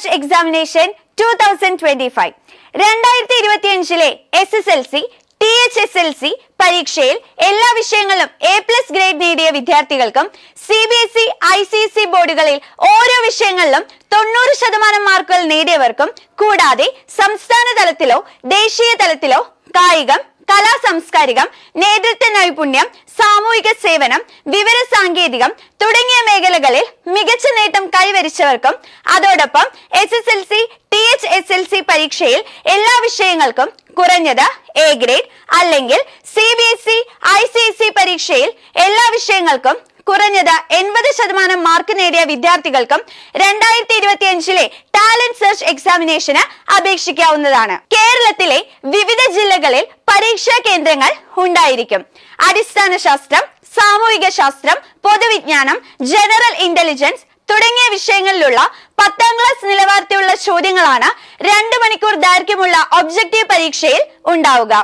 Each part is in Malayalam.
സെർച്ച് എക്സാമിനേഷൻ 2025 2025 SSLC THSLC പരീക്ഷയിൽ എല്ലാ വിഷയങ്ങളിലും A+ ഗ്രേഡ് നേടിയ വിദ്യാർത്ഥികൾക്കും CBSE ICSE ബോർഡുകളിൽ ഓരോ വിഷയങ്ങളിലും 90% മാർക്കുകൾ നേടിയവർക്കും കൂടാതെ സംസ്ഥാന തലത്തിലോ ദേശീയ തലത്തിലോ കായികം, കലാ സാംസ്കാരികം, നേതൃത്വ നൈപുണ്യം, സാമൂഹിക സേവനം, വിവര സാങ്കേതികം തുടങ്ങിയ മേഖലകളിൽ മികച്ച നേട്ടം കൈവരിച്ചവർക്കും അതോടൊപ്പം SSLC THSLC പരീക്ഷയിൽ എല്ലാ വിഷയങ്ങൾക്കും കുറഞ്ഞത് A ഗ്രേഡ് അല്ലെങ്കിൽ CBSE ICSE പരീക്ഷയിൽ എല്ലാ വിഷയങ്ങൾക്കും കുറഞ്ഞത് 80% മാർക്ക് നേടിയ വിദ്യാർത്ഥികൾക്കും 2025 ടാലന്റ് സെർച്ച് എക്സാമിനേഷന് അപേക്ഷിക്കാവുന്നതാണ്. കേരളത്തിലെ വിവിധ ജില്ലകളിൽ പരീക്ഷാ കേന്ദ്രങ്ങൾ ഉണ്ടായിരിക്കും. അടിസ്ഥാന ശാസ്ത്രം, സാമൂഹിക ശാസ്ത്രം, പൊതുവിജ്ഞാനം, ജനറൽ ഇന്റലിജൻസ് തുടങ്ങിയ വിഷയങ്ങളിലുള്ള 10ാം ക്ലാസ് നിലവാരത്തിലുള്ള ചോദ്യങ്ങളാണ് 2 മണിക്കൂർ ദൈർഘ്യമുള്ള ഒബ്ജക്റ്റീവ് പരീക്ഷയിൽ ഉണ്ടാവുക.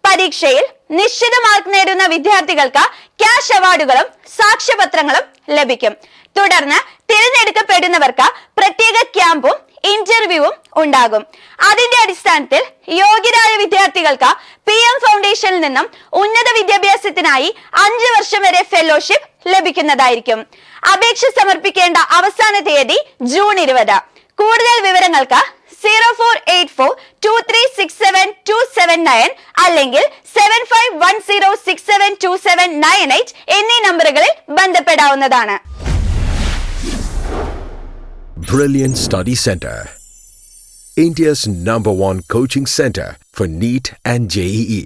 പരീക്ഷയിൽ നിശ്ചിത മാർക്ക് നേടുന്ന വിദ്യാർത്ഥികൾക്ക് ക്യാഷ് അവാർഡുകളും സാക്ഷ്യപത്രങ്ങളും ലഭിക്കും. തുടർന്ന് തിരഞ്ഞെടുക്കപ്പെടുന്നവർക്ക് പ്രത്യേക ക്യാമ്പും ഇന്റർവ്യൂവും ഉണ്ടാകും. അതിന്റെ അടിസ്ഥാനത്തിൽ യോഗ്യരായ വിദ്യാർത്ഥികൾക്ക് PM ഫൗണ്ടേഷനിൽ നിന്നും ഉന്നത വിദ്യാഭ്യാസത്തിനായി 5 വർഷം വരെ ഫെലോഷിപ്പ് ലഭിക്കുന്നതായിരിക്കും. അപേക്ഷ സമർപ്പിക്കേണ്ട അവസാന തീയതി ജൂൺ 20. കൂടുതൽ വിവരങ്ങൾക്ക് 0484236729 അല്ലെങ്കിൽ 7510672798 എന്നീ നമ്പറുകളിൽ ബന്ധപ്പെടാവുന്നതാണ്. Brilliant Study Center, India's #1 coaching center for NEET and JEE.